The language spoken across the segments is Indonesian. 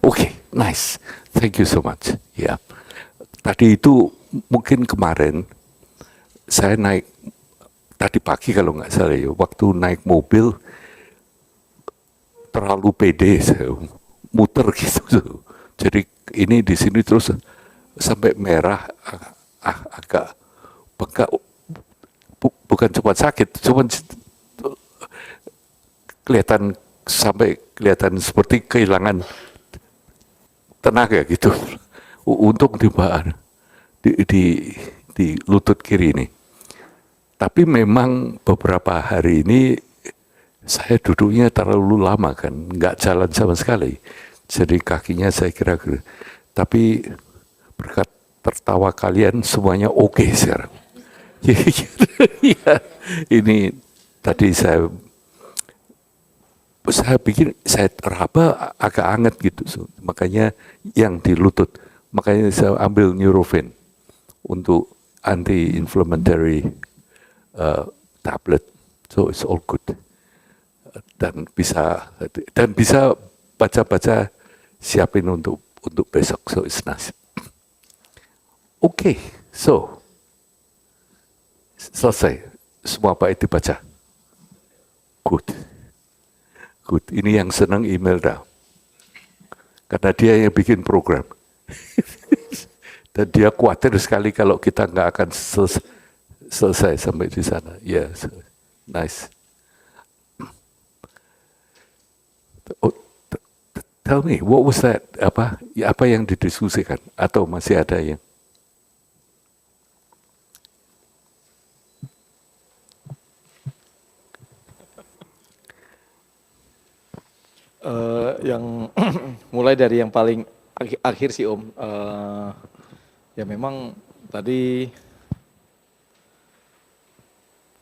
Oke, nice. Thank you so much. Ya, tadi itu mungkin kemarin saya naik tadi pagi kalau nggak salah ya, waktu naik mobil terlalu pede saya muter gitu. Jadi ini di sini terus sampai merah agak bengkak, bukan cuma sakit, cuma kelihatan sampai kelihatan seperti kehilangan tenaga gitu. Untung di lutut kiri ini. Tapi memang beberapa hari ini saya duduknya terlalu lama kan, nggak jalan sama sekali. Jadi kakinya saya kira, tapi berkat tertawa kalian semuanya oke sekarang. Ya, ini tadi saya pikir saya raba agak hangat gitu, so, makanya yang di lutut, makanya saya ambil Nurofen untuk anti-inflammatory tablet, so it's all good. Dan bisa baca-baca siapin untuk besok, so it's nice. Oke, so selesai semua bait dibaca. Good. Good. Ini yang senang email dah. Karena dia yang bikin program. Dan dia khawatir sekali kalau kita nggak akan selesai sampai di sana. Yes, nice. Oh, tell me, what was that? Apa yang didiskusikan? Atau masih ada yang? Yang mulai dari yang paling akhir sih Om, ya memang tadi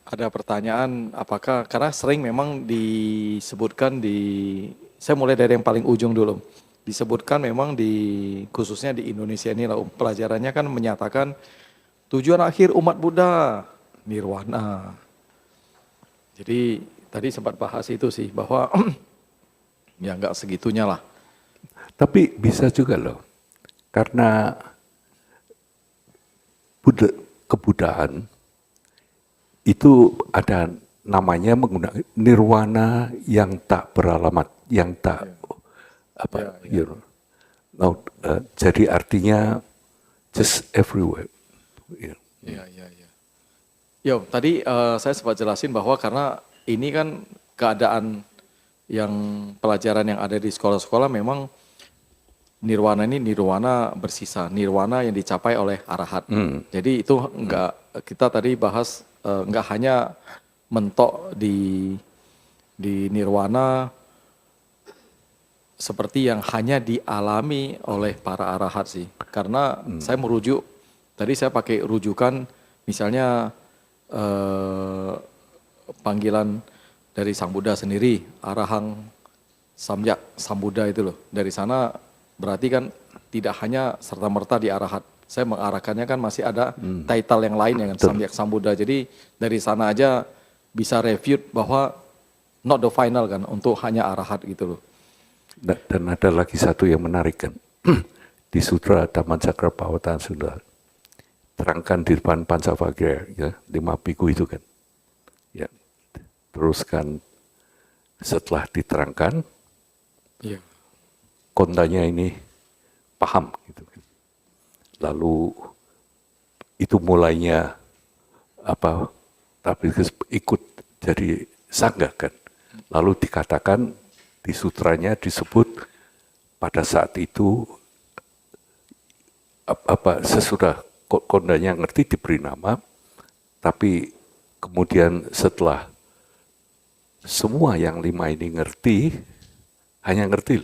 ada pertanyaan apakah, karena sering memang disebutkan saya mulai dari yang paling ujung dulu, disebutkan memang khususnya di Indonesia ini lah Om, pelajarannya kan menyatakan tujuan akhir umat Buddha, nirwana. Jadi tadi sempat bahas itu sih, bahwa ya nggak segitunya lah. Tapi bisa juga loh, karena kebudayaan itu ada namanya menggunakan nirwana yang tak beralamat, yang tak jadi artinya just everywhere. Yo, tadi saya sempat jelasin bahwa karena ini kan keadaan yang pelajaran yang ada di sekolah-sekolah memang nirwana ini nirwana bersisa, nirwana yang dicapai oleh arahat. Jadi itu kita tadi bahas enggak hanya mentok di nirwana seperti yang hanya dialami oleh para arahat sih. Karena saya merujuk, tadi saya pakai rujukan misalnya panggilan dari Sang Buddha sendiri, Arahang Samyak Sambuddha itu loh. Dari sana berarti kan tidak hanya serta-merta di arahat. Saya mengarahkannya kan masih ada title yang lain yang Samyak Sambuddha. Jadi dari sana aja bisa refute bahwa not the final kan untuk hanya arahat gitu loh. Dan ada lagi satu yang menarik kan. Di Sutra Dhammacakkapawatana Sutta terangkan di depan Pancavagra ya, 5 biku itu kan. Ya. Teruskan setelah diterangkan, kondanya ini paham gitu. Lalu itu mulainya tapi ikut jadi sangga kan. Lalu dikatakan di sutranya disebut pada saat itu sesudah kondanya ngerti diberi nama, tapi kemudian setelah semua yang 5 ini ngerti, hanya ngerti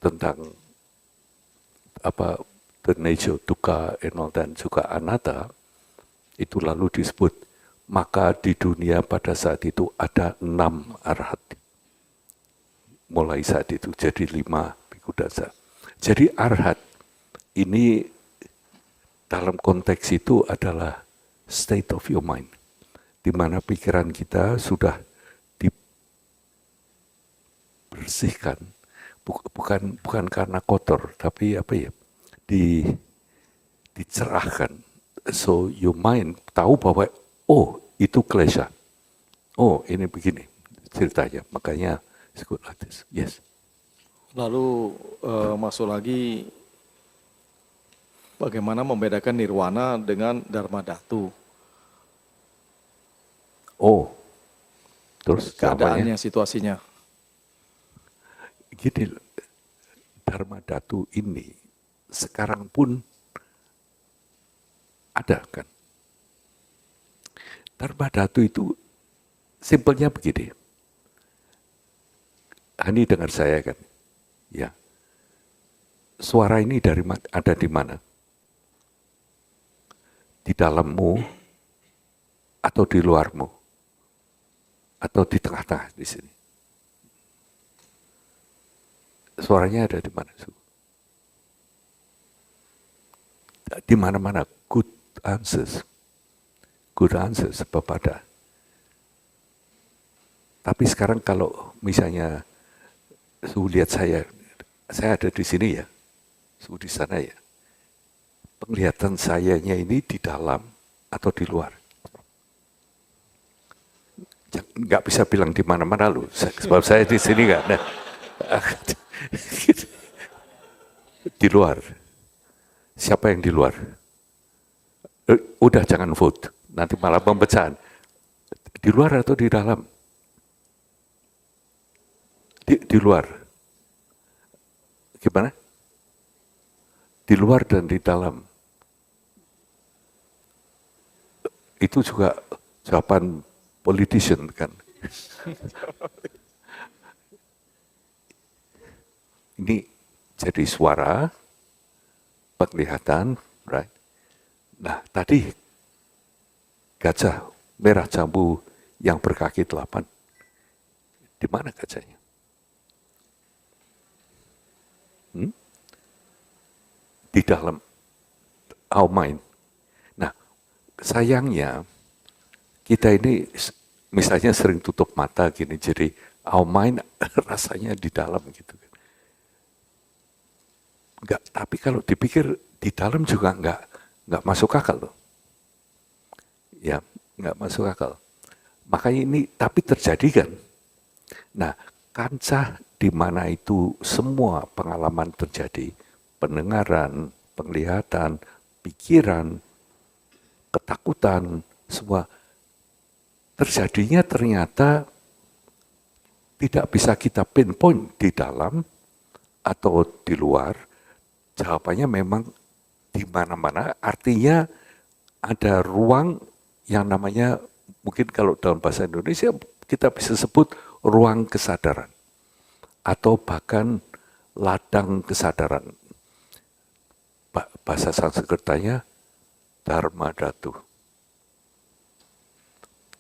tentang the nature, dukkha, dan juga anatta, itu lalu disebut, maka di dunia pada saat itu ada 6 arahat. Mulai saat itu jadi 5 biku dasa. Jadi arahat ini dalam konteks itu adalah state of your mind, di mana pikiran kita sudah dibersihkan, bukan karena kotor, tapi apa ya, di dicerahkan. So your mind tahu bahwa oh itu klesha, oh ini begini ceritanya, makanya it's good like this. Yes. Lalu masuk lagi bagaimana membedakan nirwana dengan dharma dhatu. Oh, terus Keadaannya, jawabannya situasinya. gini, dharma dhatu ini sekarang pun ada kan. Dharma dhatu itu simpelnya begini. Hani dengar saya kan, ya. Suara ini ada di mana? Di dalammu atau di luarmu? Atau di tengah-tengah di sini? Suaranya ada di mana? Di mana-mana. Good answers. Good answers, Bapak ada. Tapi sekarang kalau misalnya lihat saya ada di sini ya, di sana ya. Penglihatan sayanya ini di dalam atau di luar. Nggak bisa bilang di mana-mana loh, sebab saya di sini nggak ada. Di luar. Siapa yang di luar? Udah jangan vote, nanti malah pemecahan. Di luar atau di dalam? Di luar. Gimana? Di luar dan di dalam. Itu juga jawaban politician kan. Ini jadi suara, penglihatan, right? Nah, tadi gajah merah jambu yang berkaki 8. Di mana gajahnya? Di dalam our mind. Nah, sayangnya kita ini misalnya sering tutup mata gini, jadi our mind rasanya di dalam gitu. Enggak, tapi kalau dipikir di dalam juga enggak masuk akal loh. Ya, enggak masuk akal. Makanya ini tapi terjadi kan. Nah, kancah di mana itu semua pengalaman terjadi, pendengaran, penglihatan, pikiran, ketakutan, semua terjadinya ternyata tidak bisa kita pinpoint di dalam atau di luar. Jawabannya memang di mana-mana, artinya ada ruang yang namanya, mungkin kalau dalam bahasa Indonesia kita bisa sebut ruang kesadaran atau bahkan ladang kesadaran. Bahasa Sanskertanya Dharma Dhatu.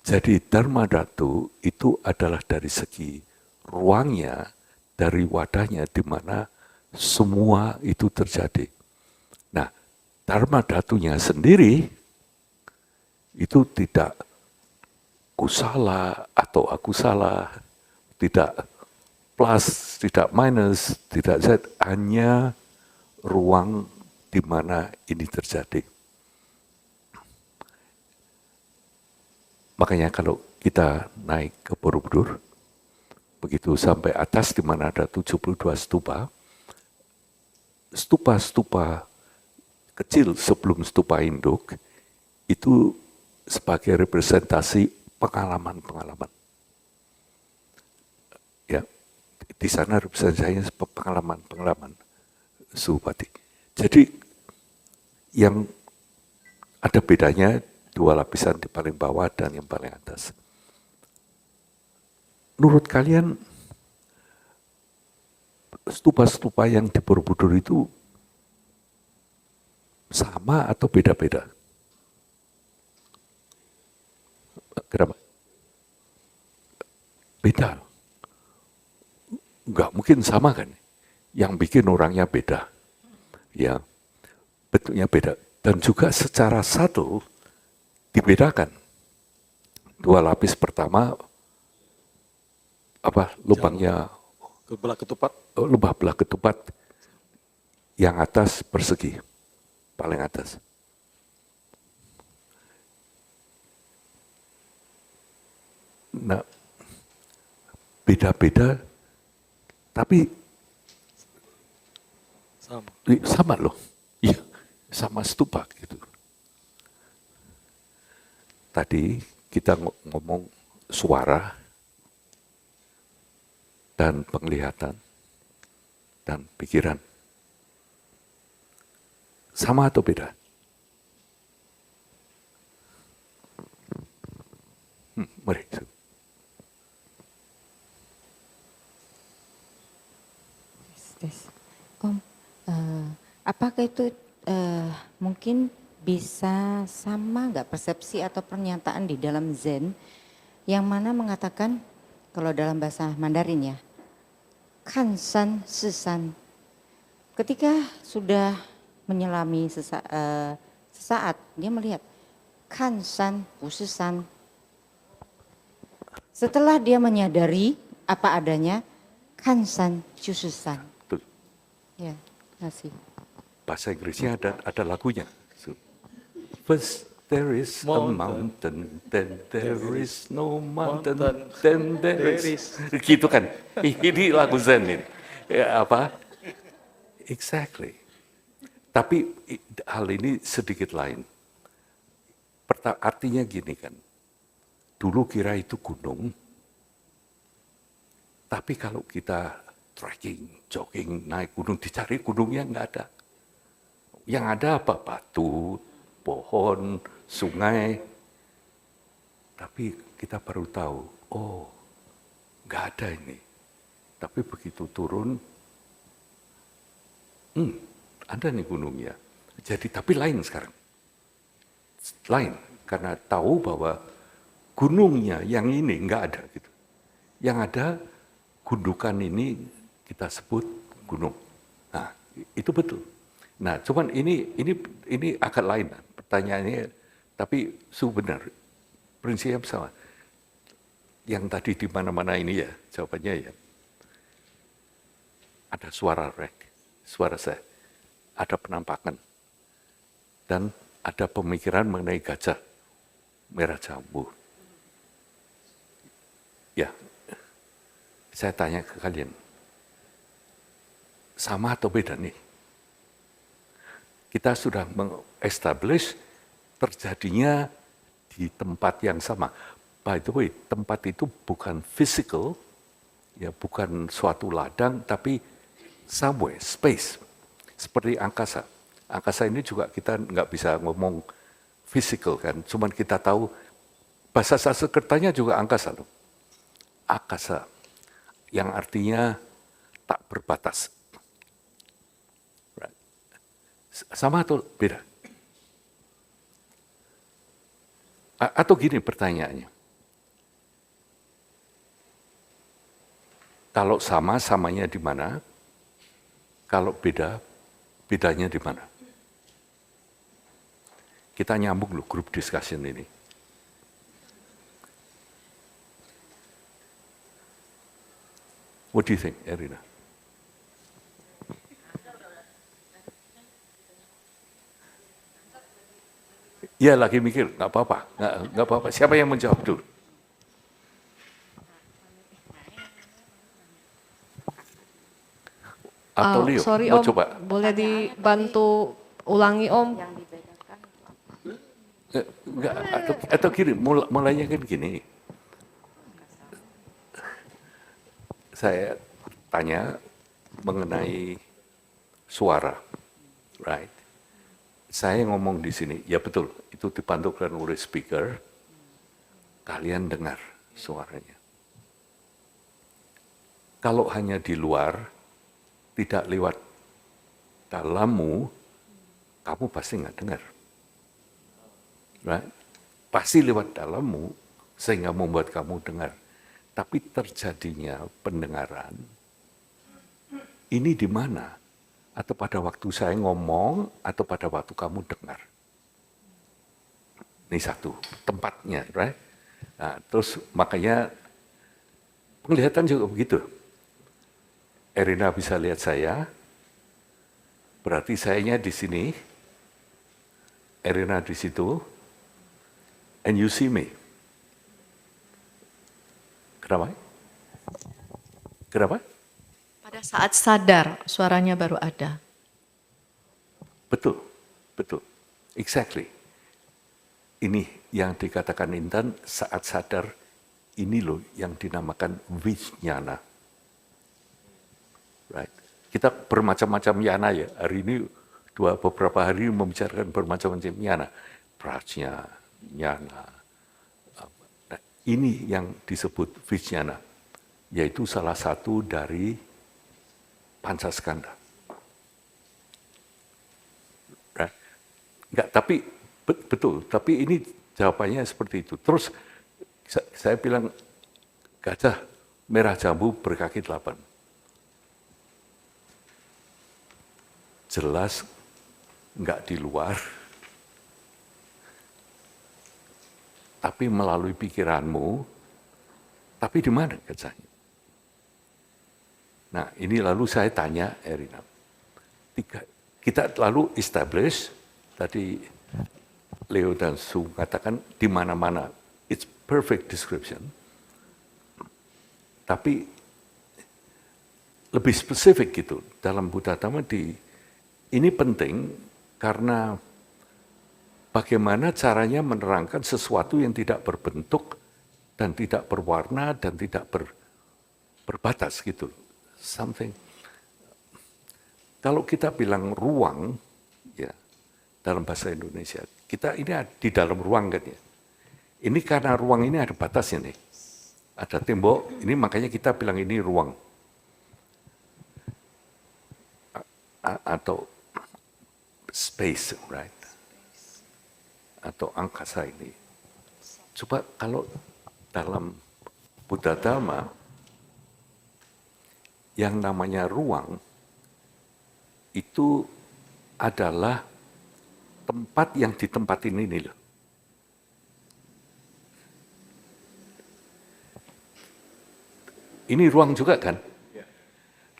Jadi Dharma Dhatu itu adalah dari segi ruangnya, dari wadahnya di mana semua itu terjadi. Nah, Dharma Dhatunya sendiri itu tidak ku salah atau aku salah, tidak plus, tidak minus, tidak z, hanya ruang di mana ini terjadi. Makanya kalau kita naik ke Borobudur, begitu sampai atas di mana ada 72 stupa, stupa-stupa kecil sebelum stupa induk itu sebagai representasi pengalaman-pengalaman. Ya, di sana representasinya pengalaman-pengalaman Subati. Jadi yang ada bedanya 2 lapisan di paling bawah dan yang paling atas. Menurut kalian stupa-stupa yang di Borobudur itu sama atau beda-beda? Kenapa? Beda. Enggak mungkin sama kan? Yang bikin orangnya beda. Ya, bentuknya beda. Dan juga secara satu dibedakan. 2 lapis pertama lubangnya Belah ketupat. Lubang belah ketupat yang atas persegi, paling atas. Nah, beda-beda, tapi sama loh. Iya, sama stupa gitu. Tadi kita ngomong suara dan penglihatan dan pikiran. Sama atau beda? Mari. Om, apakah itu mungkin bisa sama nggak persepsi atau pernyataan di dalam Zen yang mana mengatakan kalau dalam bahasa Mandarin ya, Kansan Sesan. Ketika sudah menyelami sesaat dia melihat Kansan Pususan. Setelah dia menyadari apa adanya Kansan Chususan. Betul. Ya, kasih. Bahasa Inggrisnya ada lagunya. So, first there is a mountain, then there is no mountain, then there is. Gitu kan? Ini lagu Zen ini. Ya, apa? Exactly. Tapi hal ini sedikit lain. Artinya gini kan. Dulu kira itu gunung, tapi kalau kita trekking, jogging, naik gunung, dicari gunungnya nggak ada. Yang ada apa? Batu, pohon, sungai. Tapi kita baru tahu, oh nggak ada ini. Tapi begitu turun, ada nih gunungnya. Jadi tapi lain sekarang. Lain, karena tahu bahwa gunungnya yang ini nggak ada gitu. Yang ada gundukan ini kita sebut gunung. Nah, itu betul. Nah, cuman ini agak lain pertanyaannya, tapi benar. Prinsipnya sama. Yang tadi di mana-mana ini ya, jawabannya ya. Ada suara suara saya. Ada penampakan. Dan ada pemikiran mengenai gajah merah jambu. Ya, saya tanya ke kalian, sama atau beda nih? Kita sudah meng-establish terjadinya di tempat yang sama. By the way, tempat itu bukan physical, ya bukan suatu ladang, tapi somewhere, space. Seperti angkasa. Angkasa ini juga kita nggak bisa ngomong physical kan, cuman kita tahu bahasa Sanskertanya juga angkasa loh. Akasa, yang artinya tak berbatas. Sama atau beda? Atau gini pertanyaannya. Kalau sama, samanya di mana? Kalau beda, bedanya di mana? Kita nyambung loh grup discussion ini. What do you think, Erina? Ya lagi mikir, nggak apa-apa, nggak apa-apa. Siapa yang menjawab dulu? Atau Leo, sorry mau Om, coba? boleh dibantu ulangi Om? Enggak, atau gini, mulainya kan gini. Saya tanya mengenai suara, right? Saya ngomong di sini, ya betul, itu dipantulkan oleh speaker, kalian dengar suaranya. Kalau hanya di luar, tidak lewat dalammu, kamu pasti nggak dengar. Right? Pasti lewat dalammu, sehingga membuat kamu dengar. Tapi terjadinya pendengaran, ini di mana? Atau pada waktu saya ngomong, atau pada waktu kamu dengar. Ini satu, tempatnya, right? Nah, terus makanya penglihatan juga begitu. Erina bisa lihat saya, berarti sayanya di sini, Erina di situ, and you see me. Kenapa? Kenapa? Pada saat sadar, suaranya baru ada. Betul, betul, exactly. Ini yang dikatakan Intan saat sadar, ini loh yang dinamakan vijnana. Right. Kita bermacam-macam yana ya. Hari ini beberapa hari membicarakan bermacam-macam yana. Prajna, jnana. Nah, ini yang disebut vijnana, yaitu salah satu dari Pancaskanda. Right. Enggak, tapi betul. Tapi ini jawabannya seperti itu. Terus saya bilang gajah merah jambu berkaki 8. Jelas enggak di luar, tapi melalui pikiranmu, tapi di mana gajahnya? Nah, ini lalu saya tanya Erina. Kita lalu establish, tadi Leo dan Su katakan di mana-mana, it's perfect description. Tapi lebih spesifik gitu, dalam Buddha Dhamma ini penting karena bagaimana caranya menerangkan sesuatu yang tidak berbentuk dan tidak berwarna dan tidak berbatas gitu. Something. Kalau kita bilang ruang, ya dalam bahasa Indonesia, kita ini di dalam ruang kan ya. Ini karena ruang ini ada batasnya nih. Ada tembok, ini makanya kita bilang ini ruang. Atau space, right? Atau angkasa ini. Coba kalau dalam Buddha Dhamma, yang namanya ruang, itu adalah tempat yang ditempatin ini loh. Ini ruang juga kan?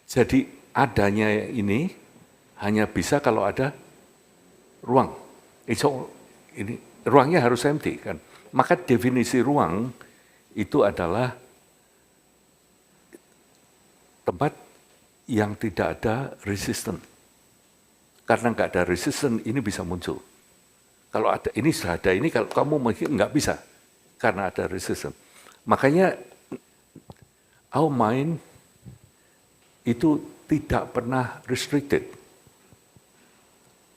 Jadi adanya ini hanya bisa kalau ada ruang. Ini ruangnya harus empty kan. Maka definisi ruang itu adalah tempat yang tidak ada resisten. Karena nggak ada resisten, ini bisa muncul. Kalau ada ini sudah ada ini, kalau kamu mungkin nggak bisa karena ada resisten. Makanya our mind itu tidak pernah restricted.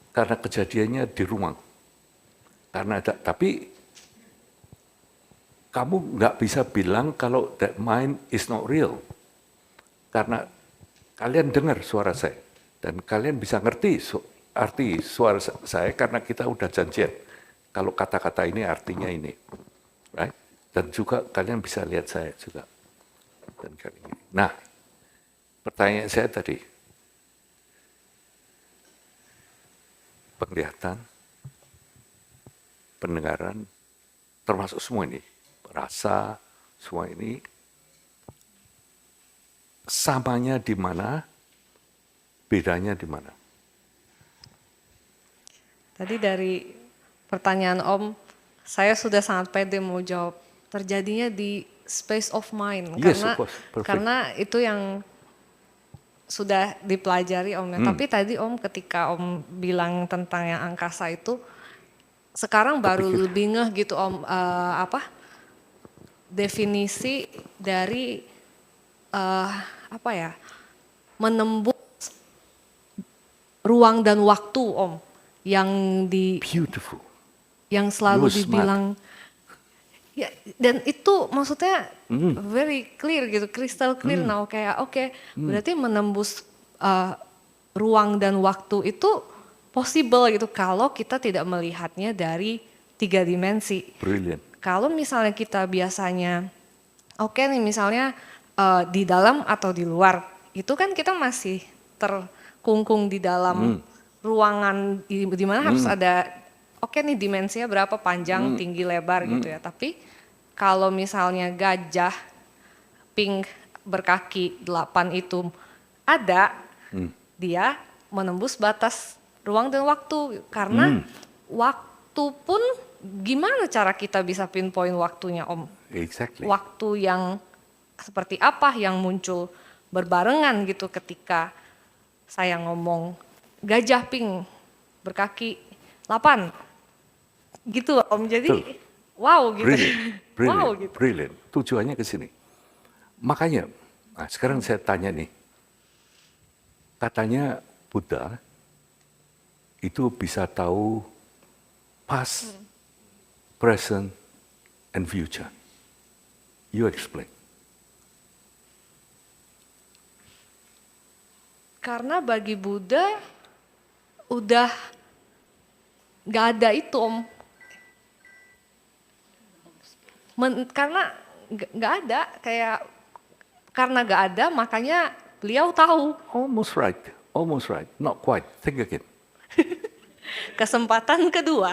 Karena kejadiannya di ruang. Karena ada, tapi kamu nggak bisa bilang kalau that mind is not real. Karena kalian dengar suara saya. Dan kalian bisa ngerti arti suara saya karena kita udah janjian. Kalau kata-kata ini artinya ini. Right? Dan juga kalian bisa lihat saya juga. Dan nah, pertanyaan saya tadi. Penglihatan, pendengaran, termasuk semua ini, rasa, semua ini, samanya di mana, bedanya di mana? Tadi dari pertanyaan Om, saya sudah sangat pede mau jawab. Terjadinya di space of mind, Yes, of course. Perfect. karena itu yang sudah dipelajari Om ya. Tapi tadi Om ketika Om bilang tentang yang angkasa itu, sekarang baru lebih ngeh gitu Om, definisi dari menembus ruang dan waktu Om, yang Beautiful. yang selalu You smart. dibilang. Ya, dan itu maksudnya very clear gitu, crystal clear now kayak oke, berarti menembus ruang dan waktu itu possible gitu kalau kita tidak melihatnya dari 3 dimensi. Brilliant. Kalau misalnya kita biasanya oke nih misalnya di dalam atau di luar, itu kan kita masih terkungkung di dalam ruangan di mana harus ada oke nih dimensinya berapa, panjang, tinggi, lebar gitu ya. Tapi kalau misalnya gajah pink berkaki 8 itu ada, dia menembus batas ruang dan waktu. Karena waktu pun gimana cara kita bisa pinpoint waktunya, Om? Exactly. Waktu yang seperti apa yang muncul berbarengan gitu ketika saya ngomong gajah pink berkaki 8 gitu, Om. Jadi Betul. wow gitu. Brilliant, brilliant, Wow gitu. brilliant. Tujuannya ke sini. Makanya, nah sekarang saya tanya nih, katanya Buddha itu bisa tahu past, present, and future. You explain. Karena bagi Buddha udah gak ada itu, Om. Karena gak ada, karena gak ada makanya beliau tahu. Almost right, almost right. Not quite. Think again. Kesempatan kedua.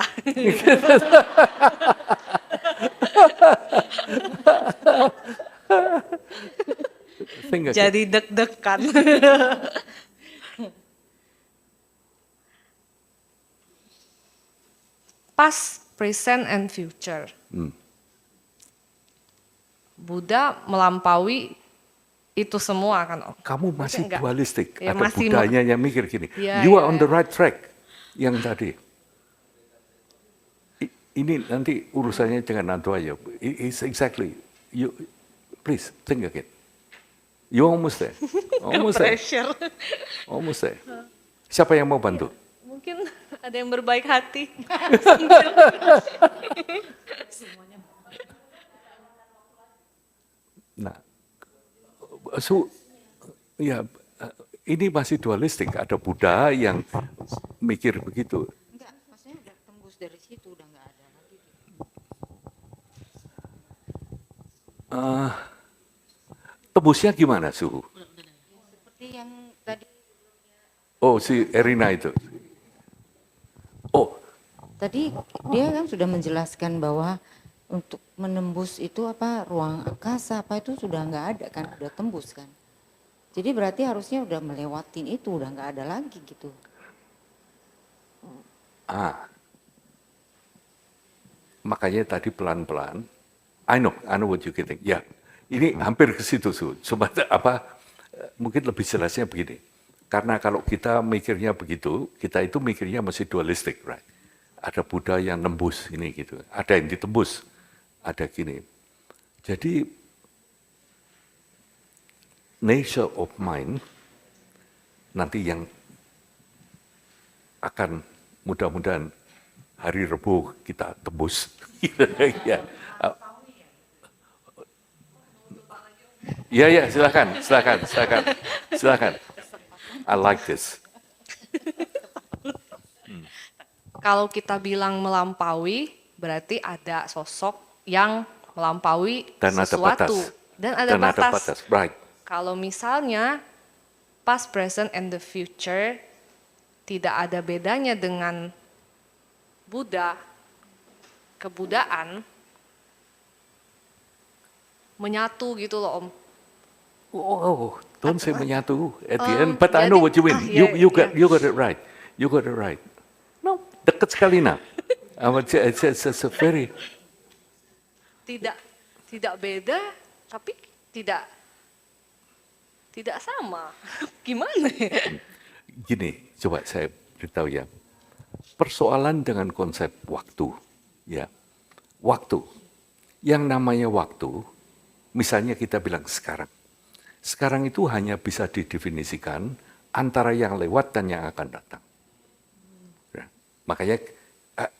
Think again. Jadi deg-degan. Past, present, and future. Buddha melampaui itu semua kan, Om. Kamu masih Enggak. dualistik. Ya, Ada masih Buddhanya yang mikir gini. Ya, You ya, are on ya. the right track. Yang tadi. Ini nanti urusannya dengan Nanto aja. It's exactly. You, please think again. You almost there. Almost there. Pressure. Almost there. Siapa yang mau bantu? Mungkin ada yang berbaik hati. Nah, ya ini masih dualistik. Ada Buddha yang mikir begitu. Enggak, maksudnya udah tembus dari situ, udah nggak ada lagi. Tebusnya gimana, Suhu? Seperti yang tadi, Oh, si Erina itu. Oh, tadi dia kan sudah menjelaskan bahwa untuk menembus itu apa ruang angkasa apa itu sudah nggak ada kan, udah tembus kan. Jadi berarti harusnya udah melewatin itu, udah nggak ada lagi gitu. makanya tadi pelan-pelan. I know what you think. Ya, ini hampir ke situ, Su. Cuma mungkin lebih jelasnya begini. Karena kalau kita mikirnya begitu, kita itu mikirnya masih dualistik, right? Ada Buddha yang nembus ini gitu, ada yang ditembus, ada gini. Jadi nature of mind nanti yang akan mudah-mudahan hari Rabu kita tembus. Ya. Ya, silakan. I like this. Kalau kita bilang melampaui, berarti ada sosok yang melampaui Dan ada sesuatu. batas. Dan ada batas. Right. Kalau misalnya past, present, and the future tidak ada bedanya dengan Buddha, kebudaan, menyatu gitu loh, Om. Oh, don't say menyatu at the end, but I jadi- know what you mean. ya, You got it right. You got it right. No, dekat sekali nah. It's a very Tidak beda, tapi tidak sama. Gimana ya? gini. Coba saya beritahu ya. Persoalan dengan konsep waktu, ya. Waktu. Yang namanya waktu, misalnya kita bilang sekarang. Sekarang itu hanya bisa didefinisikan antara yang lewat dan yang akan datang. Ya. Makanya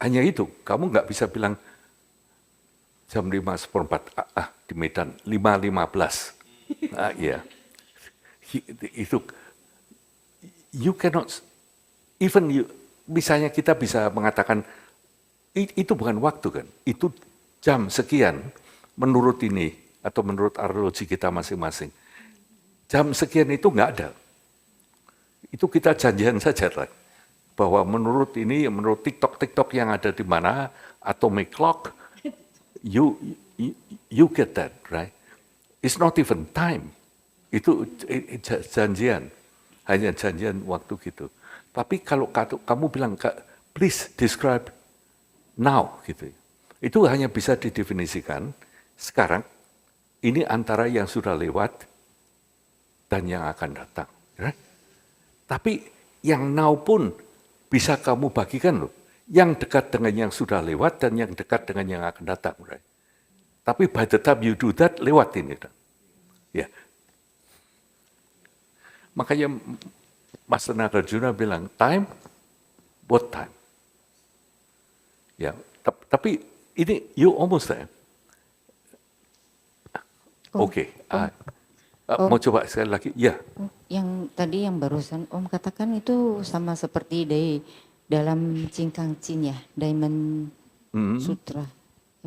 hanya itu. Kamu nggak bisa bilang jam 5:04 di Medan 5:15. Ya. Itu you cannot even you, misalnya kita bisa mengatakan itu bukan waktu kan. Itu jam sekian menurut ini atau menurut arloji kita masing-masing. Jam sekian itu nggak ada. Itu kita janjian saja lah. Bahwa menurut ini, menurut TikTok yang ada di mana, atomic clock, you get that, right? It's not even time. Itu janjian. hanya janjian waktu gitu. Tapi kalau kamu bilang, please describe now gitu, itu hanya bisa didefinisikan sekarang. Ini antara yang sudah lewat dan yang akan datang. Right? Tapi yang now pun bisa kamu bagikan loh. Yang dekat dengan yang sudah lewat dan yang dekat dengan yang akan datang. Right? Tapi by the time you do that, lewat ini. Ya. Makanya Mas Nagarjuna bilang, time, what time? Ya, tapi ini you almost there. Oke, mau coba sekali lagi? Ya. Yang tadi yang barusan Om katakan itu sama seperti dalam Jin Kang Jin ya, Diamond Sutra.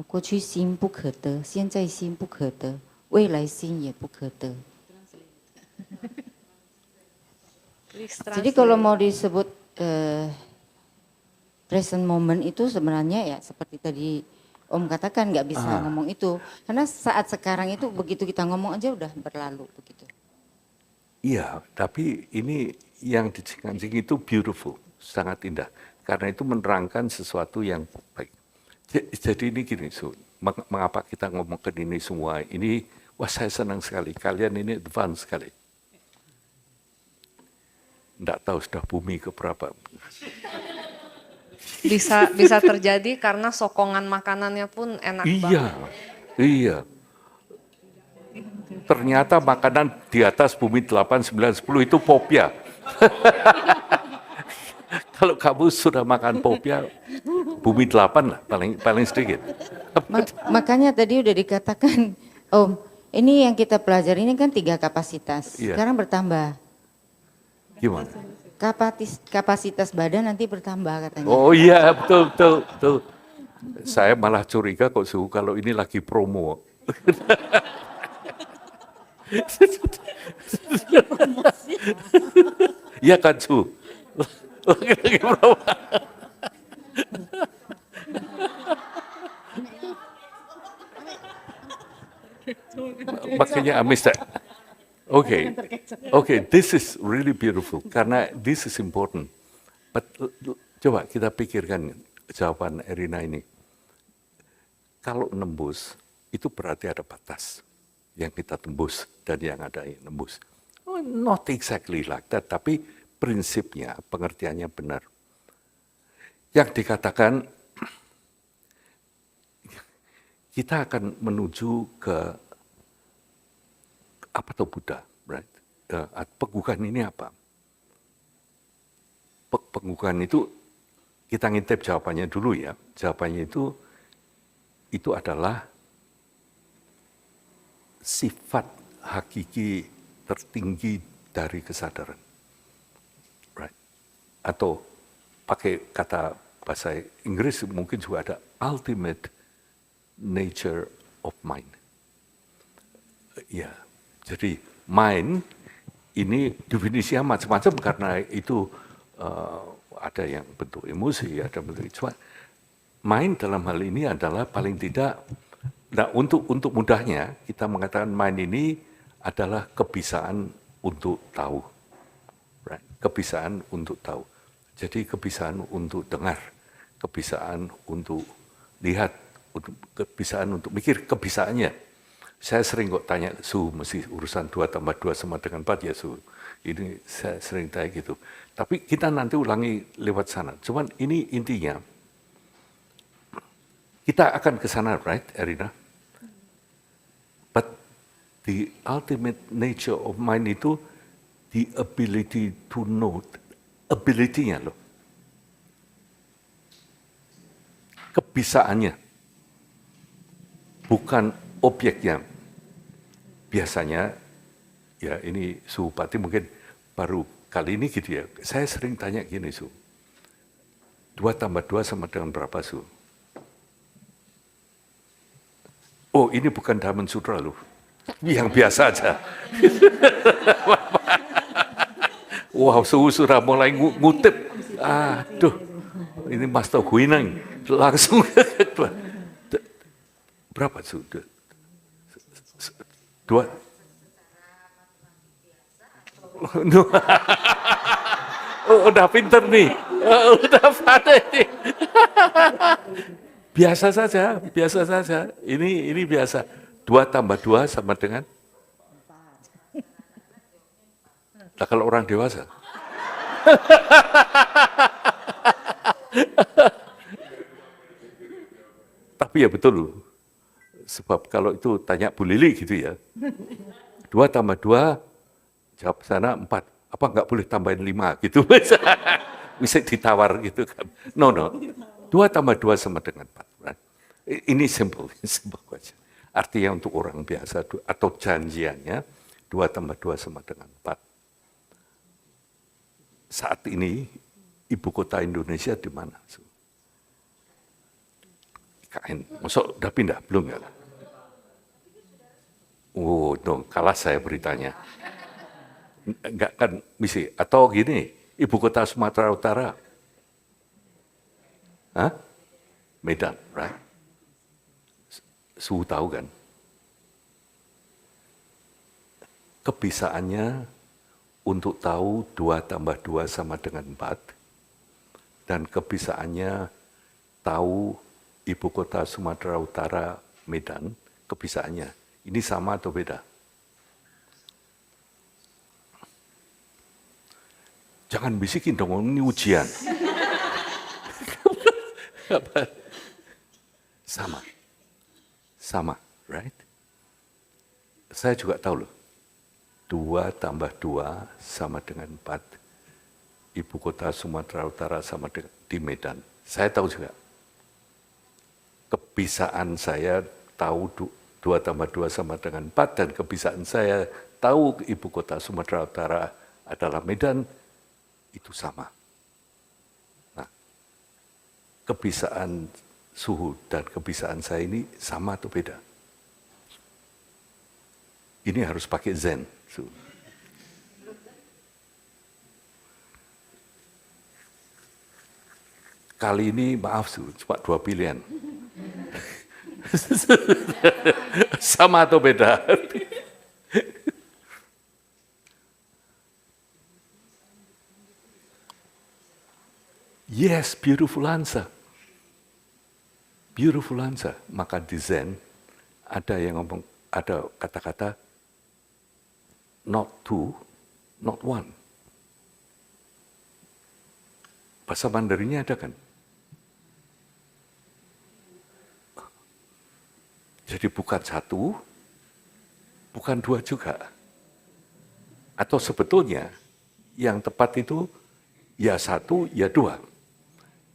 过去心不可得，现在心不可得，未来心也不可得。 Jadi kalau mau disebut present moment itu sebenarnya ya seperti tadi Om katakan nggak bisa ngomong itu. Karena saat sekarang itu begitu kita ngomong aja udah berlalu begitu. Iya, tapi ini yang di Cikancing itu beautiful, sangat indah. Karena itu menerangkan sesuatu yang baik. Jadi ini gini, mengapa kita ngomongkan ini semua? Ini, wah saya senang sekali, kalian ini advance sekali. Nggak tahu sudah bumi keberapa. Bisa terjadi karena sokongan makanannya pun enak banget. Iya. Ternyata makanan di atas bumi 8, 9, 10 itu popia. Kalau kamu sudah makan popia, bumi 8 lah, paling sedikit. Makanya tadi udah dikatakan, Om, ini yang kita pelajari ini kan 3 kapasitas. Iya. Sekarang bertambah. Gimana? Kapasitas badan nanti bertambah katanya. Oh iya, betul. Saya malah curiga kok Su, kalau ini lagi promo. Iya kan Su? Lagi promo. Makanya I missed that. Okay, this is really beautiful karena this is important. But coba kita pikirkan jawaban Erina ini. Kalau nembus itu berarti ada batas yang kita tembus dan yang ada yang nembus. Not exactly like that, tapi prinsipnya, pengertiannya benar. Yang dikatakan kita akan menuju ke apa tuh Buddha, right? Penggugan ini apa? Penggugan itu kita ngintip jawabannya dulu ya. Jawabannya itu adalah sifat hakiki tertinggi dari kesadaran, right? Atau pakai kata bahasa Inggris mungkin juga ada ultimate nature of mind. Ya. Jadi mind ini definisinya macam-macam karena itu ada yang bentuk emosi, ada bentuk cuma mind dalam hal ini adalah paling tidak. Nah untuk mudahnya kita mengatakan mind ini adalah kebisaan untuk tahu, right? Kebisaan untuk tahu. Jadi kebisaan untuk dengar, kebisaan untuk lihat, kebisaan untuk mikir, kebisaannya. Saya sering kok tanya, Su, mesti urusan 2 tambah 2 sama dengan 4 ya, Su. Ini saya sering tanya gitu. Tapi kita nanti ulangi lewat sana. Cuman ini intinya, kita akan ke sana, right, Erina? But the ultimate nature of mind itu, the ability to know, ability-nya loh. Kebisaannya. Bukan objeknya. Biasanya, ya ini Su Bupati mungkin baru kali ini gitu ya, saya sering tanya gini Su, 2 tambah 2 sama dengan berapa Su? Oh ini bukan Diamond Sutra loh, yang biasa aja. Wow, Su sudah mulai ngutip, aduh, ini Master Huineng, langsung berapa Su? 2. Oh, udah pinter nih. Udah pandai nih. Biasa saja, biasa saja. Ini biasa. 2 tambah 2 sama dengan? Nah, kalau orang dewasa. Tapi ya betul. Sebab kalau itu tanya Bu Lili gitu ya. 2 tambah 2, jawab sana 4. Apa nggak boleh tambahin 5 gitu. Bisa ditawar gitu kan. No. 2 tambah 2 sama dengan 4. Right? Ini simple aja. Artinya untuk orang biasa atau janjiannya 2 tambah 2 sama dengan 4. Saat ini ibu kota Indonesia di mana? IKN. Masuk udah pindah belum ya? Oh, no, kalah saya beritanya. Enggak kan misi atau gini, ibu kota Sumatera Utara. Hah? Medan, right? Suhu tahu kan? Kebisaannya untuk tahu 2 tambah 2 sama dengan 4 dan kebisaannya tahu ibu kota Sumatera Utara Medan, kebisaannya ini sama atau beda? Jangan bisikin dong, ini ujian. Sama, right? Saya juga tahu loh, 2 tambah 2 sama dengan 4, ibu kota Sumatera Utara sama dengan di Medan. Saya tahu juga. Kebisaan saya tahu 2 tambah 2 sama dengan 4, dan kebisaan saya tahu ibu kota Sumatera Utara adalah Medan, itu sama. Nah, kebisaan suhu dan kebisaan saya ini sama atau beda? Ini harus pakai Zen. Kali ini maaf, cuma 2 pilihan. Sama atau beda? Yes, beautiful answer. Beautiful answer. Maka di Zen ada yang ngomong, ada kata-kata not 2, not 1. Bahasa Mandarinnya ada kan? Jadi bukan 1, bukan 2 juga. Atau sebetulnya yang tepat itu ya 1, ya 2.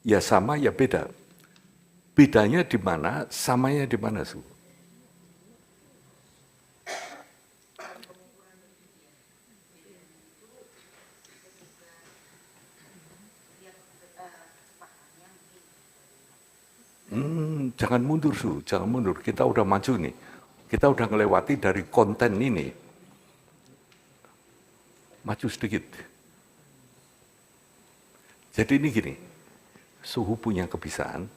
Ya sama, ya beda. Bedanya di mana, samanya di mana, Su? Jangan mundur, Su. Jangan mundur. Kita udah maju nih. Kita udah ngelewati dari konten ini. Maju sedikit. Jadi ini gini, suhu punya kebisaan,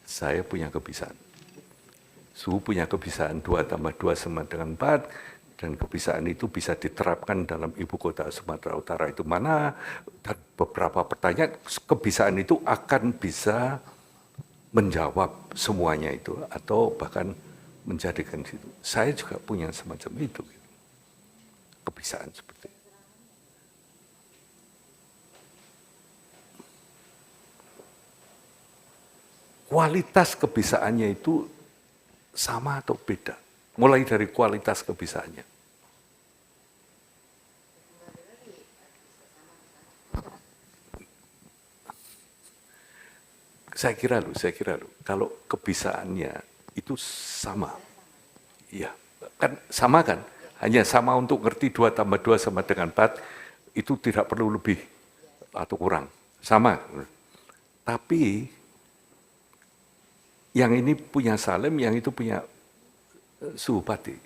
saya punya kebisaan. Suhu punya kebisaan 2 tambah 2 sama dengan 4, dan kebisaan itu bisa diterapkan dalam ibu kota Sumatera Utara itu mana, dan beberapa pertanyaan, kebisaan itu akan bisa menjawab semuanya itu, atau bahkan menjadikan situ. Saya juga punya semacam itu, kebisaan seperti itu. Kualitas kebisaannya itu sama atau beda? Mulai dari kualitas kebisaannya. Saya kira loh, kalau kebisaannya itu sama, ya kan sama kan? Hanya sama untuk ngerti 2 tambah 2 sama dengan 4, itu tidak perlu lebih atau kurang, sama. Tapi yang ini punya Salem, yang itu punya Suhupati.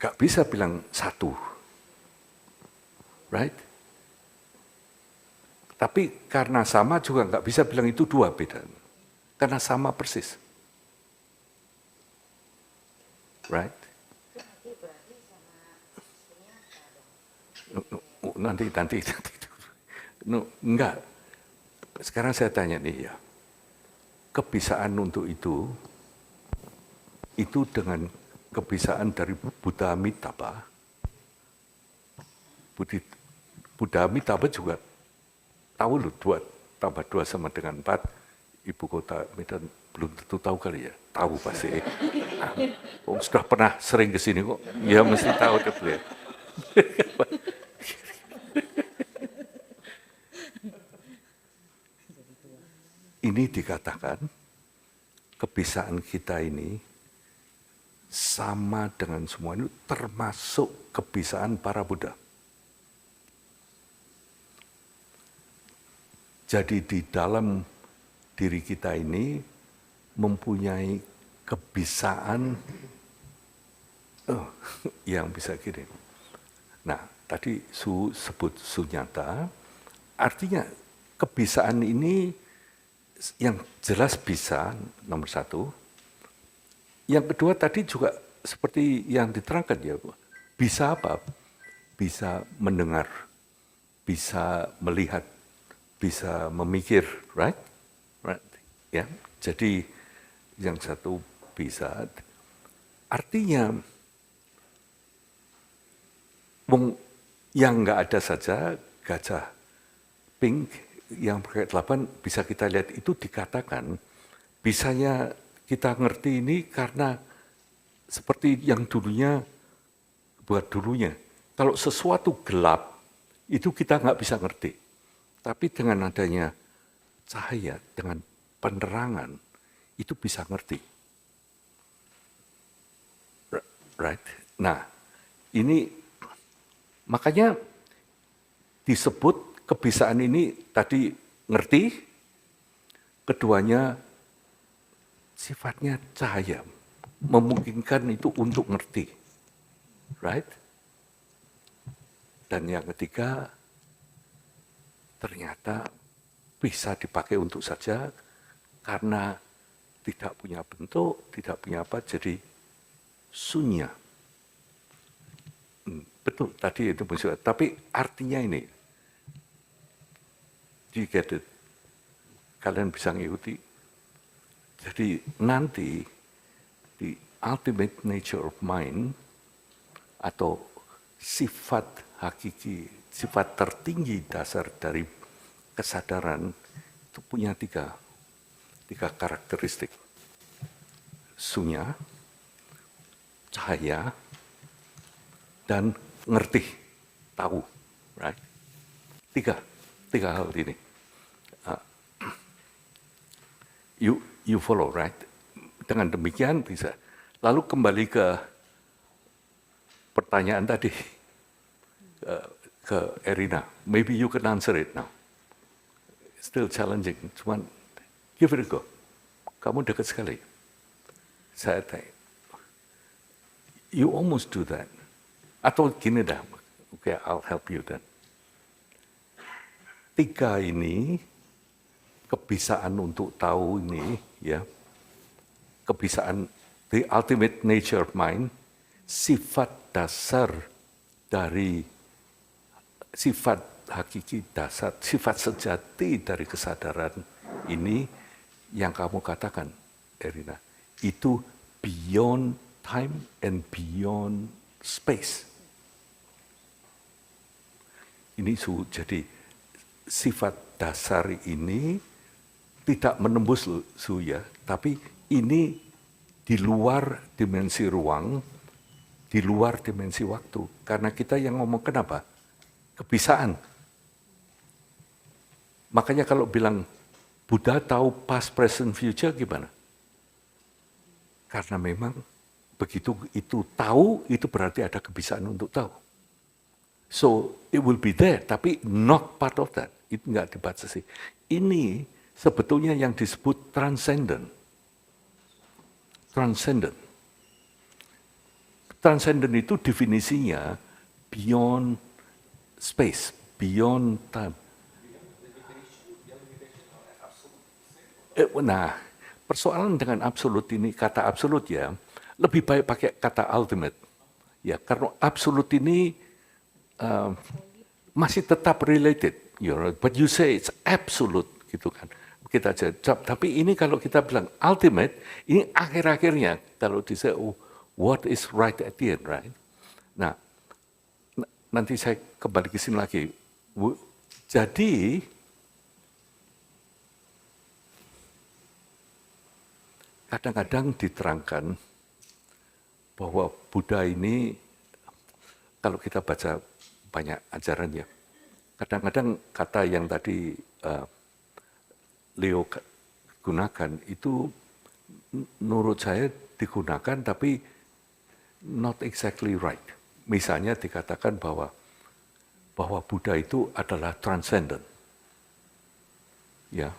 Gak bisa bilang 1, right? Tapi karena sama juga nggak bisa bilang itu 2 beda. Karena sama persis. Right? nanti. No, enggak. Sekarang saya tanya nih ya, kebisaan untuk itu dengan kebisaan dari Buddha Amitabha. Buddha Amitabha juga tahu loh 2 tambah 2 sama dengan 4, ibu kota Medan belum tentu tahu kali ya, tahu pasti. Sudah pernah sering ke sini kok, ya mesti tahu deh beliau. Ini dikatakan kebisaan kita ini sama dengan semua ini, termasuk kebisaan para Buddha. Jadi di dalam diri kita ini mempunyai kebisaan yang bisa gini. Nah, tadi sebut sunyata, artinya kebisaan ini yang jelas bisa, nomor 1. Yang kedua tadi juga seperti yang diterangkan ya, bisa apa? Bisa mendengar, bisa melihat, bisa memikir, right? Ya, jadi yang satu bisa, artinya yang nggak ada saja gajah pink yang pakai 8 bisa kita lihat, itu dikatakan bisanya kita ngerti ini karena seperti yang dulunya, buat dulunya. Kalau sesuatu gelap itu kita nggak bisa ngerti, tapi dengan adanya cahaya, dengan penerangan itu bisa ngerti. Right? Nah, ini makanya disebut kebisaan ini tadi ngerti, keduanya sifatnya cahaya, memungkinkan itu untuk ngerti. Right? Dan yang ketiga, ternyata bisa dipakai untuk saja karena tidak punya bentuk, tidak punya apa, jadi sunya. Betul, tadi itu maksudnya. Tapi artinya ini, do you get it? Kalian bisa ngikuti. Jadi nanti the ultimate nature of mind atau sifat hakiki, sifat tertinggi dasar dari kesadaran itu punya tiga karakteristik. Sunya, cahaya, dan ngerti, tahu, right? Tiga hal ini. You follow, right? Dengan demikian bisa. Lalu kembali ke pertanyaan tadi ke Erina. Maybe you can answer it now. Still challenging, cuman give it a go. Kamu dekat sekali. Saya tanya, you almost do that. Atau gini dah, okay, I'll help you then. 3 ini, kebisaan untuk tahu ini, ya, kebisaan, the ultimate nature of mind, sifat dasar dari, sifat hakiki dasar, sifat sejati dari kesadaran ini, yang kamu katakan, Erina, itu beyond time and beyond space. Ini jadi sifat dasar ini tidak menembus ya, tapi ini di luar dimensi ruang, di luar dimensi waktu. Karena kita yang ngomong kenapa? Kebisaan. Makanya kalau bilang Buddha tahu past, present, future gimana? Karena memang begitu itu tahu, itu berarti ada kebisaan untuk tahu. So, it will be there, tapi not part of that. Itu enggak dibatasi. Ini sebetulnya yang disebut transcendent. Transcendent. Transcendent itu definisinya beyond space, beyond time. Nah, persoalan dengan absolut ini, kata absolut ya, lebih baik pakai kata ultimate. Ya, karena absolut ini masih tetap related, but you say it's absolute gitu kan. Kita jawab, tapi ini kalau kita bilang ultimate, ini akhir-akhirnya kalau bisa what is right at the end, right? Nah, nanti saya kembali ke sini lagi. Jadi kadang-kadang diterangkan bahwa Buddha ini, kalau kita baca banyak ajarannya, kadang-kadang kata yang tadi Leo gunakan itu menurut saya digunakan tapi not exactly right. Misalnya dikatakan bahwa Buddha itu adalah transcendent. Ya,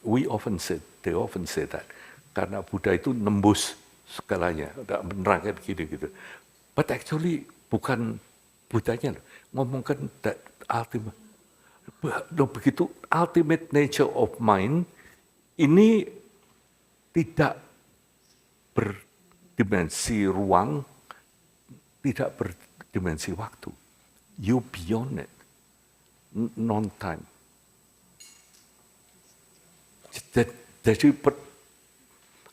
they often say that. Karena Buddha itu nembus segalanya, udah menerangkan gitu. But actually bukan Buddhanya, ngomongkan that ultimate. Begitu ultimate nature of mind ini tidak berdimensi ruang, tidak berdimensi waktu. You beyond it, non-time. Jadi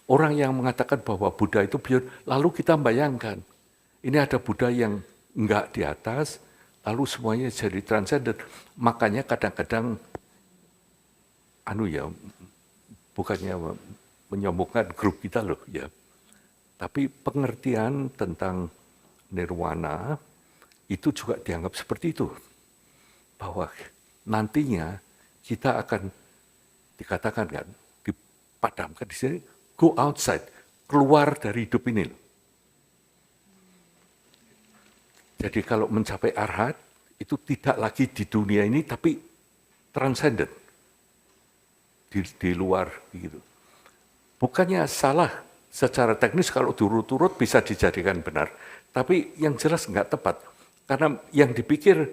orang yang mengatakan bahwa Buddha itu beyond, lalu kita bayangkan, ini ada Buddha yang enggak di atas, lalu semuanya jadi transcendent. Makanya kadang-kadang, bukannya menyombongkan grup kita loh ya, tapi pengertian tentang nirwana itu juga dianggap seperti itu, bahwa nantinya kita akan dikatakan kan, dipadamkan di sini, go outside, keluar dari hidup ini loh. Jadi kalau mencapai arhat, itu tidak lagi di dunia ini, tapi transcendent. Di luar. Gitu. Bukannya salah secara teknis kalau diurut-urut bisa dijadikan benar. Tapi yang jelas nggak tepat. Karena yang dipikir,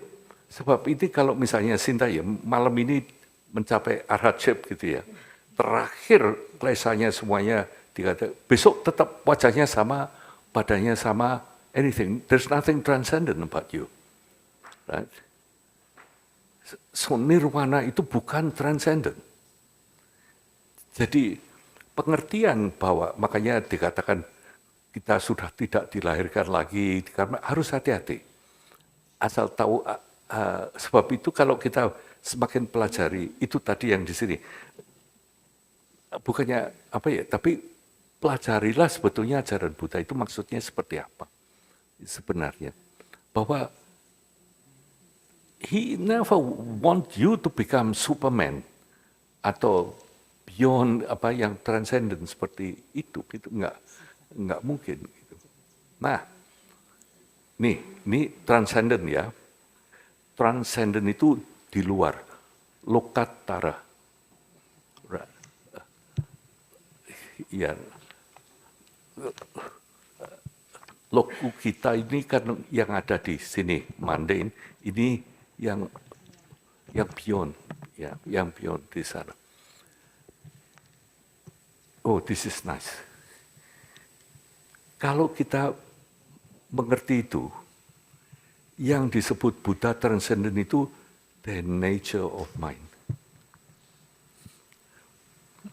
sebab ini kalau misalnya Sinta ya, malam ini mencapai arhat shape gitu ya. Terakhir klesanya semuanya dikatakan, besok tetap wajahnya sama, badannya sama, anything, there's nothing transcendent about you. Right? So nirwana itu bukan transcendent. Jadi pengertian bahwa, makanya dikatakan kita sudah tidak dilahirkan lagi, karena harus hati-hati. Asal tahu, sebab itu kalau kita semakin pelajari, itu tadi yang di sini. Bukannya tapi pelajarilah sebetulnya ajaran Buddha itu maksudnya seperti apa. Sebenarnya bahwa he never want you to become Superman atau beyond yang transcendent seperti itu nggak mungkin gitu. Nah ini transcendent ya, transcendent itu di luar lokatara ya. Loku kita ini kan yang ada di sini, mundane, ini yang beyond, ya, yang beyond di sana. Oh, this is nice. Kalau kita mengerti itu, yang disebut Buddha transcendent itu the nature of mind.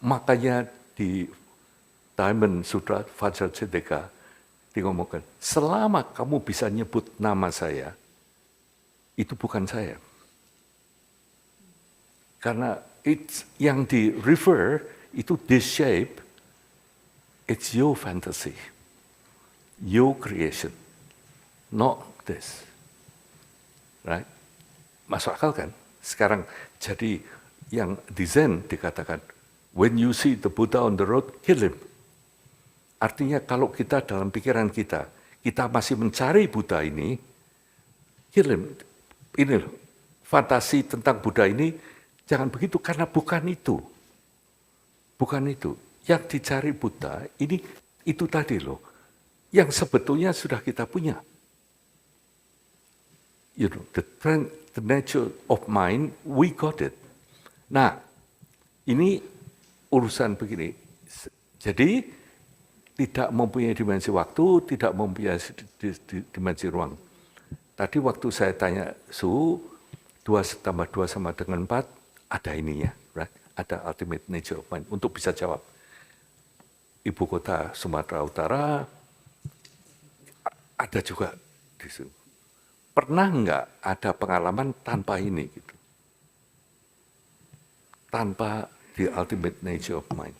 Makanya di Diamond Sutra Vajracittaka ngomongkan, selama kamu bisa nyebut nama saya, itu bukan saya. Karena yang di refer itu this shape, it's your fantasy, your creation, not this. Right? Masuk akal kan? Sekarang jadi yang di Zen dikatakan, when you see the Buddha on the road, kill him. Artinya kalau kita dalam pikiran kita masih mencari Buddha ini, ini loh, fantasi tentang Buddha ini, jangan begitu karena bukan itu. Bukan itu. Yang dicari Buddha ini, itu tadi loh, yang sebetulnya sudah kita punya. The nature of mind, we got it. Nah, ini urusan begini. Jadi, tidak mempunyai dimensi waktu, tidak mempunyai dimensi ruang. Tadi waktu saya tanya Su, 2 tambah 2 sama dengan 4, ada ininya, right? Ada ultimate nature of mind untuk bisa jawab. Ibu kota Sumatera Utara ada juga di situ. Pernah nggak ada pengalaman tanpa ini gitu? Tanpa the ultimate nature of mind?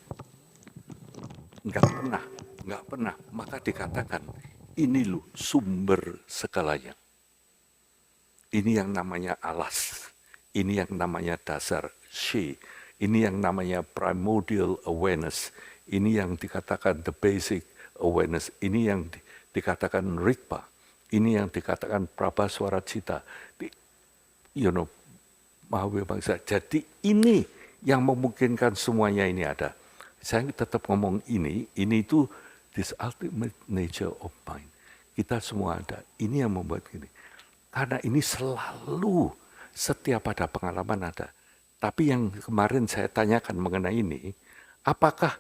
Nggak pernah. Maka dikatakan, ini loh sumber segalanya. Ini yang namanya alas. Ini yang namanya dasar she. Ini yang namanya primordial awareness. Ini yang dikatakan the basic awareness. Ini yang dikatakan Rigpa. Ini yang dikatakan Prabhaswara Cita. Mahavibangsa. Jadi ini yang memungkinkan semuanya ini ada. Saya tetap ngomong ini itu this ultimate nature of mind. Kita semua ada. Ini yang membuat gini. Karena ini selalu setiap ada pengalaman ada. Tapi yang kemarin saya tanyakan mengenai ini, apakah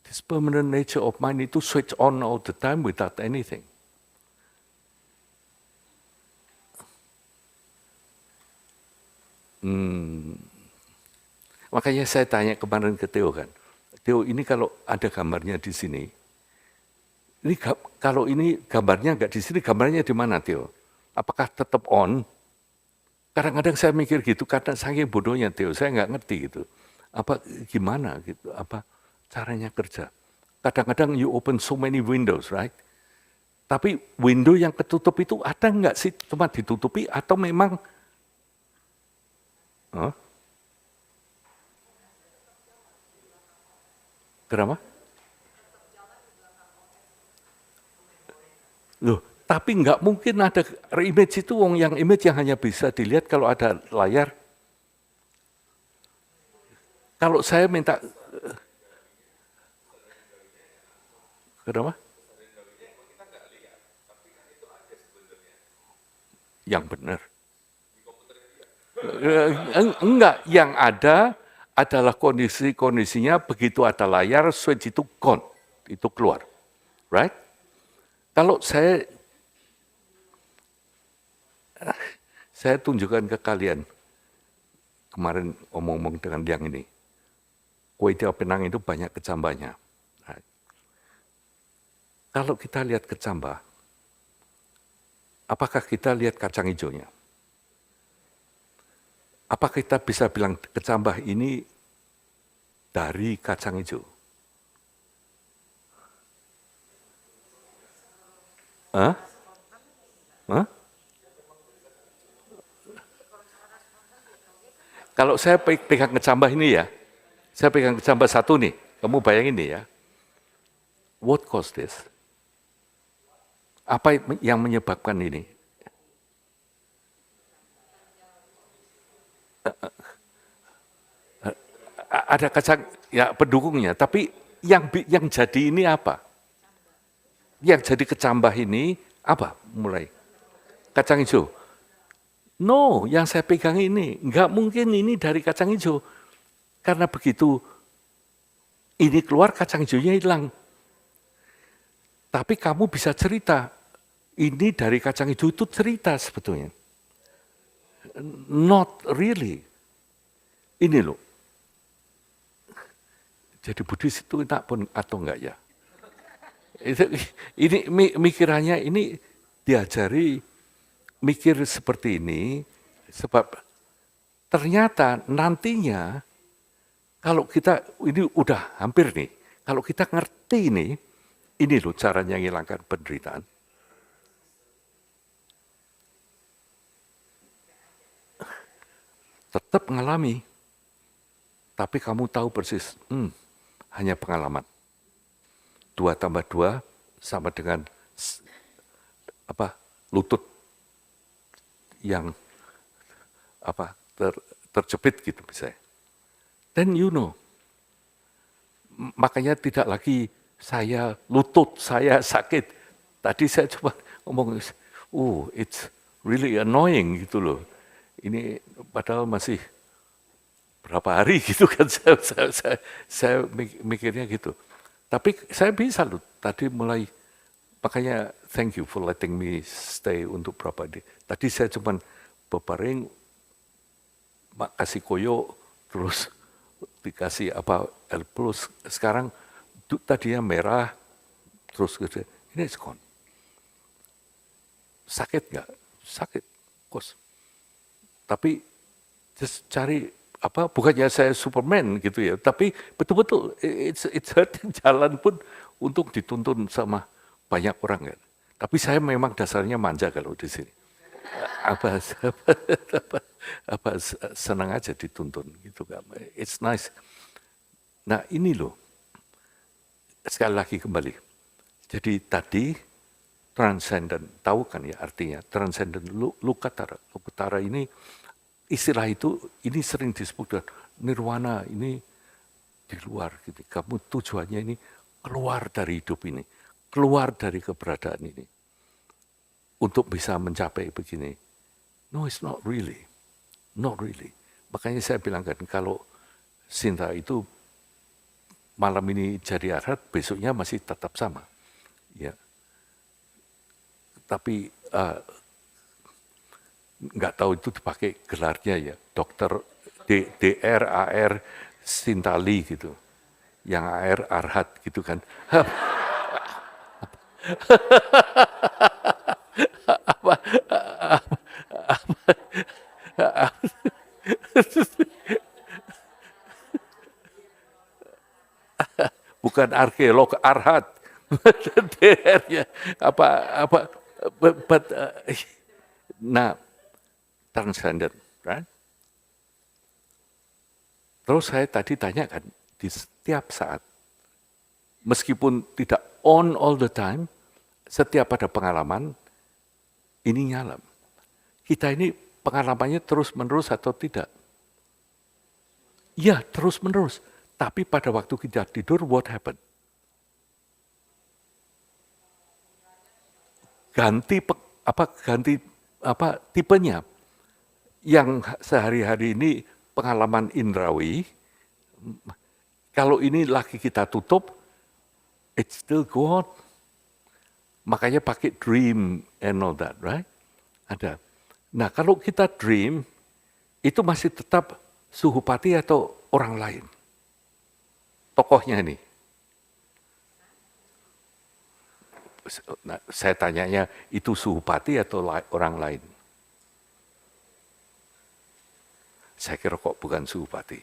this permanent nature of mind itu switch on all the time without anything? Makanya saya tanya kemarin ke Theo kan, Theo ini kalau ada gambarnya di sini, ini kalau ini gambarnya nggak di sini, gambarnya di mana Theo? Apakah tetap on? Kadang-kadang saya mikir gitu, karena saking bodohnya Theo, saya nggak ngerti gitu. Apa gimana gitu? Apa caranya kerja? Kadang-kadang you open so many windows, right? Tapi window yang ketutup itu ada nggak sih? Cuma ditutupi atau memang? Huh? Kenapa? Loh, tapi nggak mungkin ada image itu, yang image yang hanya bisa dilihat kalau ada layar. Kalau saya minta, kenapa? Yang benar. Enggak, yang ada adalah kondisinya begitu ada layar, switch itu gone, itu keluar, right? Kalau saya tunjukkan ke kalian, kemarin omong-omong dengan yang ini, kue tiaw Penang itu banyak kecambahnya. Right. Kalau kita lihat kecambah, apakah kita lihat kacang hijaunya? Apa kita bisa bilang kecambah ini dari kacang hijau? Hah? Hah? Kalau saya pegang kecambah ini ya, saya pegang kecambah satu nih, kamu bayangin nih ya. What caused this? Apa yang menyebabkan ini? Ada kacang ya pendukungnya, tapi yang jadi ini apa? Yang jadi kecambah ini apa? Mulai kacang hijau. No, yang saya pegang ini nggak mungkin ini dari kacang hijau, karena begitu ini keluar kacang hijaunya hilang. Tapi kamu bisa cerita ini dari kacang hijau, itu cerita sebetulnya. Not really. Ini loh. Jadi Buddhis itu enak pun atau enggak ya? Ini mikirannya ini diajari mikir seperti ini, sebab ternyata nantinya kalau kita ini udah hampir nih, kalau kita ngerti ini loh caranya menghilangkan penderitaan. Tetap mengalami, tapi kamu tahu persis, hanya pengalaman. 2 tambah 2 sama dengan lutut yang terjepit gitu misalnya. Then you know. Makanya tidak lagi saya lutut, saya sakit. Tadi saya coba ngomong, it's really annoying gitu loh. Ini padahal masih berapa hari gitu kan, saya mikirnya gitu. Tapi saya bisa loh, tadi mulai, makanya thank you for letting me stay untuk berapa hari. Tadi saya cuma berbaring, kasih koyo, terus dikasih apa L plus, sekarang tadinya merah, terus gitu, ini it's gone. Sakit nggak? Sakit, kos. Tapi just cari apa? Bukannya saya Superman gitu ya, tapi betul-betul it's hurting. Jalan pun untuk dituntun sama banyak orang kan. Tapi saya memang dasarnya manja kalau di sini. Apa senang aja dituntun gitu kan. It's nice. Nah ini loh, sekali lagi kembali. Jadi tadi transcendent, tahu kan ya artinya transcendent, lukatara ini istilah itu ini sering disebut dengan nirwana, ini di luar gitu. Kamu tujuannya ini keluar dari hidup ini, keluar dari keberadaan ini untuk bisa mencapai begini. No, it's not really, not really. Makanya saya bilang kan kalau Sinta itu malam ini jadi arhat, besoknya masih tetap sama, ya. Tapi nggak tahu itu dipakai gelarnya ya, dokter DR, AR, Sintali gitu. Yang AR Arhat gitu kan. Bukan arkeolog Arhat. DR-nya apa nah transcendent, right? Terus saya tadi tanyakan di setiap saat, meskipun tidak on all the time, setiap ada pengalaman ini nyalam. Kita ini pengalamannya terus menerus atau tidak? Ya terus menerus. Tapi pada waktu kita tidur, what happened? Ganti tipenya. Yang sehari-hari ini pengalaman indrawi, kalau ini lagi kita tutup, it's still go on. Makanya pakai dream and all that, right? Ada. Nah kalau kita dream, itu masih tetap Suhupati atau orang lain? Tokohnya ini. Nah, saya tanyanya itu Suhupati atau orang lain? Saya kira kok bukan Suhupati.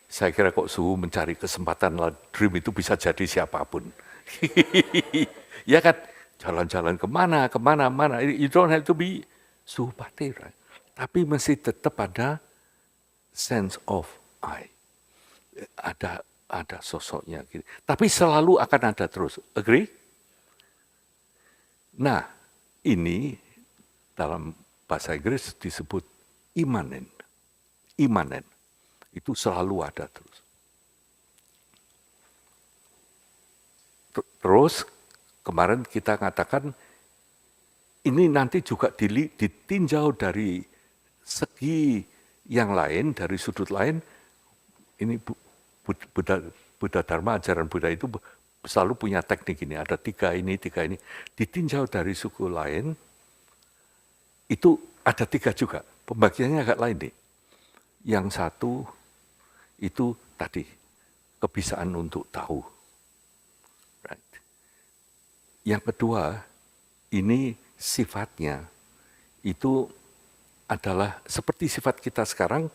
Saya kira kok Suhu mencari kesempatan dream itu bisa jadi siapapun. Ya kan, jalan-jalan kemana, mana. You don't have to be Suhupati, right? Tapi masih tetap ada sense of I. Ada sosoknya. Gitu. Tapi selalu akan ada terus. Agree? Nah, ini dalam bahasa Inggris disebut immanent. Immanent. Itu selalu ada terus. Terus kemarin kita katakan ini nanti juga ditinjau dari segi yang lain, dari sudut lain. Ini Buddha Dharma, ajaran Buddha itu selalu punya teknik ini, ada tiga ini. Ditinjau dari suku lain, itu ada tiga juga. Pembagiannya agak lain nih. Yang satu itu tadi, kebiasaan untuk tahu. Right. Yang kedua, ini sifatnya itu adalah seperti sifat kita sekarang,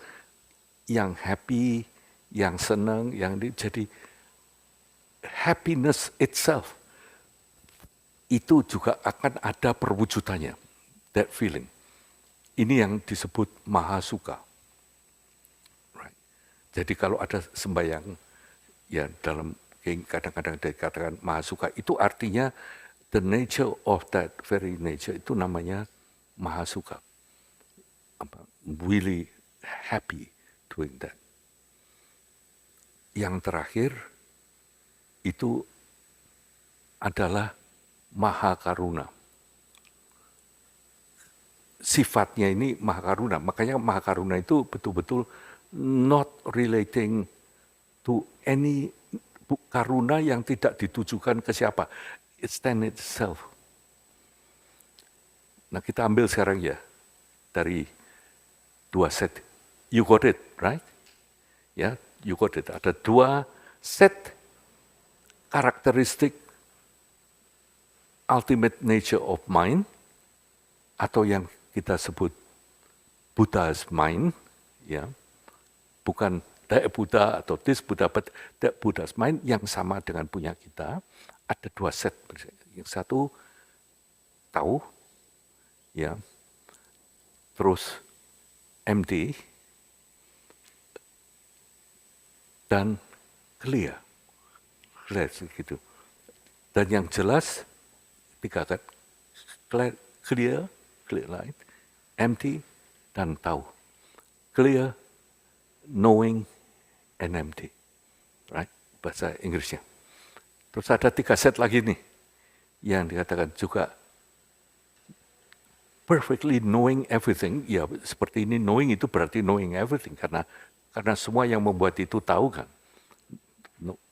yang happy, yang senang, yang jadi happiness itself itu juga akan ada perwujudannya, that feeling. Ini yang disebut mahasuka. Right. Jadi kalau ada sembahyang, ya dalam kadang-kadang dikatakan mahasuka, itu artinya the nature of that very nature itu namanya mahasuka. Really happy doing that. Yang terakhir itu adalah maha karuna. Sifatnya ini maha karuna, makanya maha karuna itu betul-betul not relating to any karuna yang tidak ditujukan ke siapa. It stand itself. Nah kita ambil sekarang ya dari dua set You got it, right? Ya, you got it. Ada dua set karakteristik ultimate nature of mind, atau yang kita sebut Buddha's mind, ya, bukan the Buddha atau this Buddha, but the Buddha's mind yang sama dengan punya kita. Ada dua set. Yang satu tahu, ya, terus empty dan clear gitu. Dan yang jelas tiga kan, clear light, empty dan tahu. Clear, knowing, and empty, right? Bahasa Inggrisnya. Terus ada tiga set lagi nih yang dikatakan juga perfectly knowing everything. Ya seperti ini, knowing itu berarti knowing everything karena semua yang membuat itu tahu kan,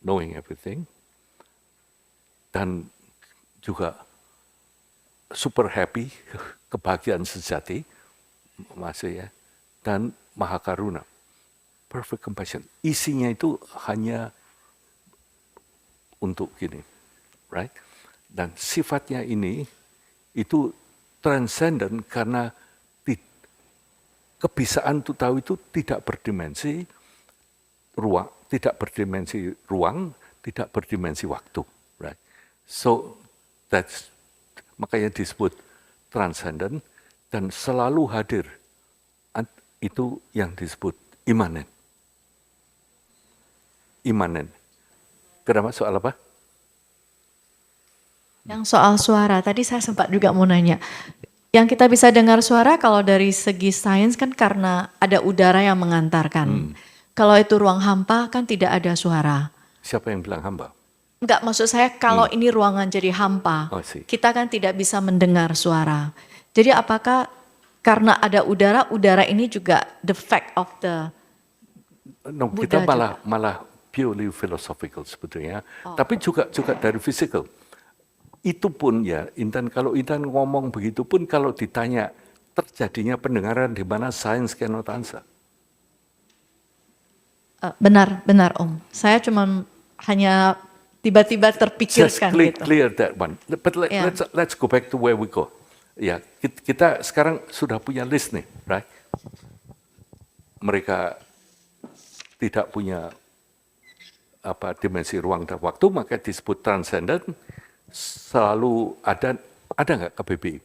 knowing everything. Dan juga super happy, kebahagiaan sejati, masih ya, dan maha karuna, perfect compassion. Isinya itu hanya untuk gini, right? Dan sifatnya ini itu transcendent karena kebisaan untuk tahu itu tidak berdimensi ruang, tidak berdimensi waktu, right? So makanya disebut transcendent dan selalu hadir. Itu yang disebut imanen. Imanen. Kenapa, soal apa? Yang soal suara, tadi saya sempat juga mau nanya. Yang kita bisa dengar suara kalau dari segi sains kan karena ada udara yang mengantarkan. Kalau itu ruang hampa kan tidak ada suara. Siapa yang bilang hamba? Enggak, maksud saya kalau ini ruangan jadi hampa, kita kan tidak bisa mendengar suara. Jadi apakah karena ada udara ini juga the fact of the No, Buddha kita malah purely philosophical sebetulnya. Tapi juga dari physical. Itu pun ya, kalau Intan ngomong begitu pun kalau ditanya terjadinya pendengaran di mana, sains cannot answer. Benar Om. Saya cuma hanya tiba-tiba terpikirkan Just gitu. clear that one. But let's go back to where we go. Ya, kita sekarang sudah punya list nih, right? Mereka tidak punya dimensi ruang dan waktu, maka disebut transcendent. Selalu ada nggak KBBI?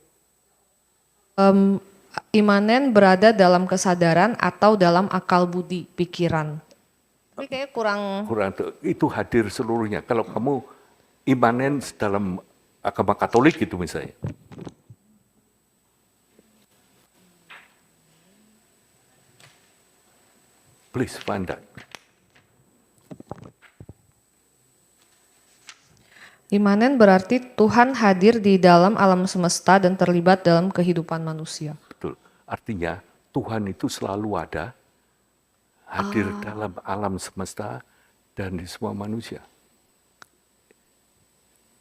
Imanen berada dalam kesadaran atau dalam akal budi pikiran. Ini kayaknya kurang Itu hadir seluruhnya. Kalau kamu imanen dalam agama Katolik gitu misalnya. Please find that. Imanen berarti Tuhan hadir di dalam alam semesta dan terlibat dalam kehidupan manusia. Betul. Artinya Tuhan itu selalu ada, hadir dalam alam semesta dan di semua manusia.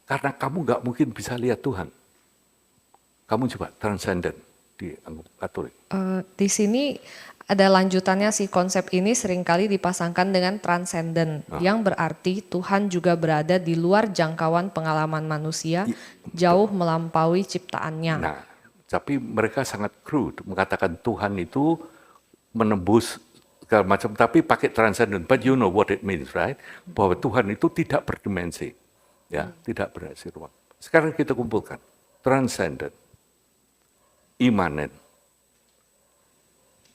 Karena kamu nggak mungkin bisa lihat Tuhan. Kamu coba transcendent di Katolik. Di sini ada lanjutannya sih, konsep ini seringkali dipasangkan dengan transcendent, yang berarti Tuhan juga berada di luar jangkauan pengalaman manusia, jauh melampaui ciptaannya. Nah, tapi mereka sangat crude mengatakan Tuhan itu menembus segala macam, tapi pakai transcendent. But you know what it means, right? Bahwa Tuhan itu tidak berdimensi, ya, tidak berdimensi ruang. Sekarang kita kumpulkan transcendent, imanen,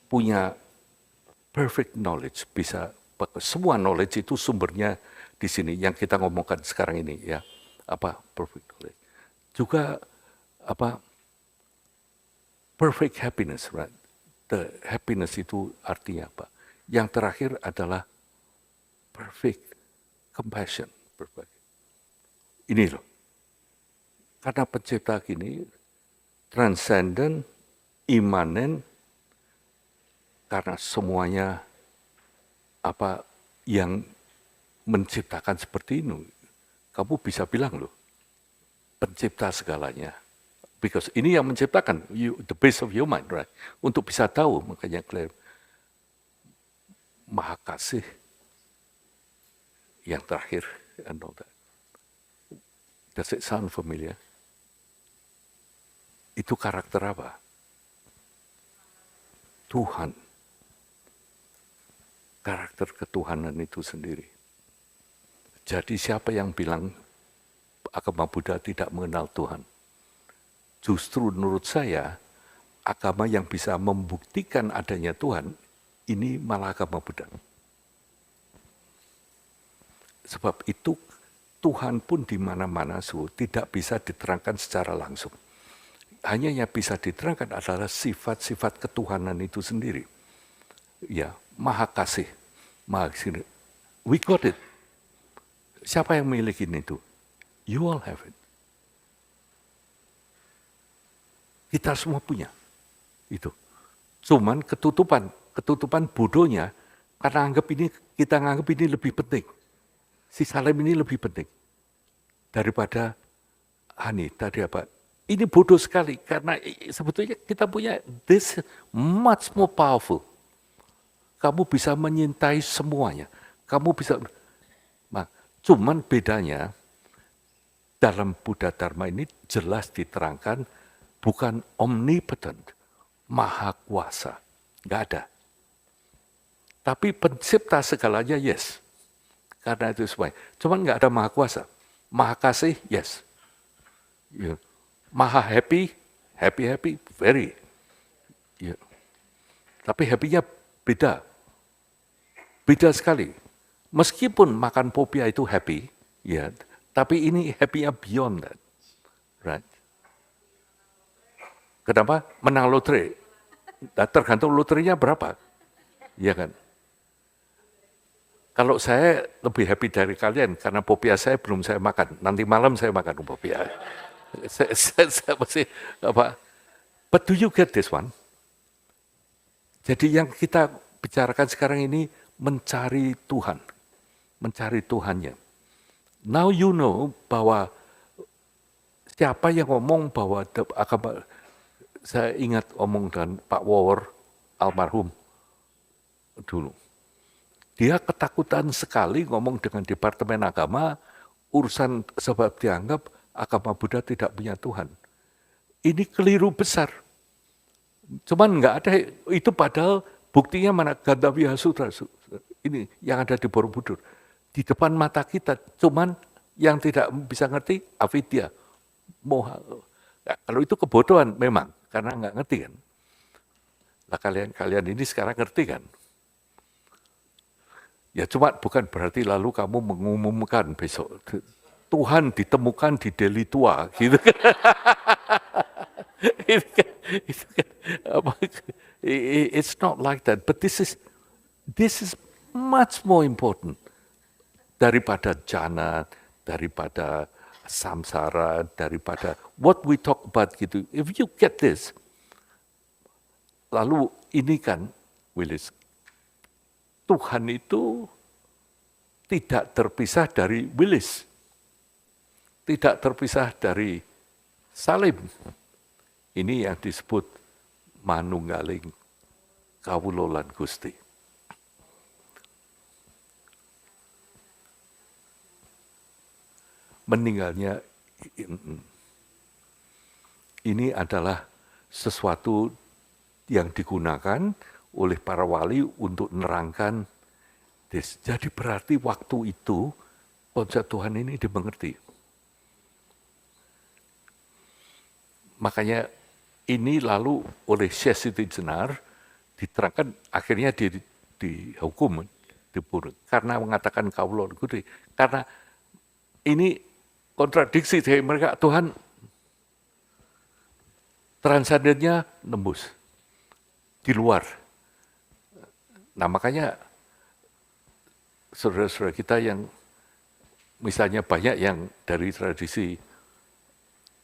punya perfect knowledge, bisa semua knowledge itu sumbernya di sini yang kita ngomongkan sekarang ini, ya, perfect knowledge. Juga perfect happiness, right? The happiness itu artinya apa? Yang terakhir adalah perfect compassion. Ini loh, karena pencipta gini transcendent, imanen, karena semuanya yang menciptakan seperti ini, kamu bisa bilang loh, pencipta segalanya. Because ini yang menciptakan, the base of your mind, right? Untuk bisa tahu, makanya clear. Maha Kasih, yang terakhir, and all that. Does it sound familiar? Itu karakter apa? Tuhan. Karakter ketuhanan itu sendiri. Jadi siapa yang bilang agama Buddha tidak mengenal Tuhan? Justru menurut saya, agama yang bisa membuktikan adanya Tuhan, ini malah agama Buddha. Sebab itu Tuhan pun di mana-mana tidak bisa diterangkan secara langsung. Hanya yang bisa diterangkan adalah sifat-sifat ketuhanan itu sendiri. Ya, Maha Kasih, Maha Kasih. We got it. Siapa yang memiliki itu? You all have it. Kita semua punya itu. Cuman ketutupan bodohnya karena kita anggap ini lebih penting. Si Salim ini lebih penting daripada Hani tadi apa? Ini bodoh sekali karena sebetulnya kita punya this much more powerful. Kamu bisa menyintai semuanya. Kamu bisa. Nah, cuman bedanya dalam Buddha Dharma ini jelas diterangkan bukan omnipotent, maha kuasa, nggak ada. Tapi pencipta segalanya yes. Karena itu semua. Cuman nggak ada maha kuasa. Maha kasih, yes. Yeah. Maha happy, very. Yeah. Tapi happy-nya beda. Beda sekali. Meskipun makan popia itu happy, ya, tapi ini happy-nya beyond that. Right? Kenapa? Menang lotre. Nah, tergantung loterinya berapa. Iya kan? Kalau saya lebih happy dari kalian, karena popia saya belum saya makan. Nanti malam saya makan popia. saya masih, apa? But do you get this one? Jadi yang kita bicarakan sekarang ini mencari Tuhan. Mencari Tuhannya. Now you know bahwa siapa yang ngomong bahwa agama, saya ingat omong dengan Pak Wower, almarhum dulu. Dia ketakutan sekali ngomong dengan Departemen Agama, urusan sebab dianggap agama Buddha tidak punya Tuhan. Ini keliru besar. Cuman nggak ada, itu padahal buktinya mana Gandhaviha Sutra. Ini yang ada di Borobudur. Di depan mata kita, cuman yang tidak bisa ngerti avidya, moha. Nah, kalau itu kebodohan memang, karena nggak ngerti kan. Nah kalian ini sekarang ngerti kan. Ya cuma bukan berarti lalu kamu mengumumkan besok Tuhan ditemukan di Deli Tua, gitu kan? It's not like that, but this is much more important daripada jana, daripada samsara, daripada what we talk about gitu. If you get this, lalu ini kan, Willis, Tuhan itu tidak terpisah dari Willis, tidak terpisah dari Salim. Ini yang disebut manunggaling kawula lan Gusti. Meninggalnya ini adalah sesuatu yang digunakan oleh para wali untuk menerangkan this. Jadi berarti waktu itu konsep Tuhan ini dimengerti. Makanya ini lalu oleh Syekh Siti Jenar diterangkan akhirnya dihukum, dibunuh karena mengatakan kaulo Gusti. Karena ini kontradiksi dari mereka, Tuhan transendennya nembus di luar. Nah makanya saudara-saudara kita yang misalnya banyak yang dari tradisi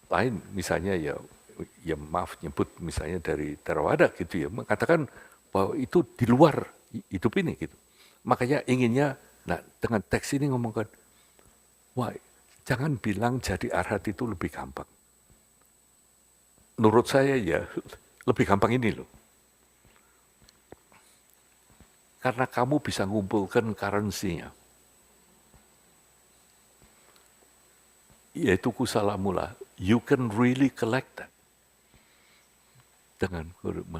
lain, misalnya ya maaf nyebut misalnya dari Theravada gitu ya, mengatakan bahwa itu di luar hidup ini gitu. Makanya inginnya, nah dengan teks ini ngomongkan, wah jangan bilang jadi arhat itu lebih gampang. Menurut saya ya lebih gampang ini loh. karena kamu bisa ngumpulkan currency-nya. Yaitu kusala mula. You can really collect that. Dengan kurang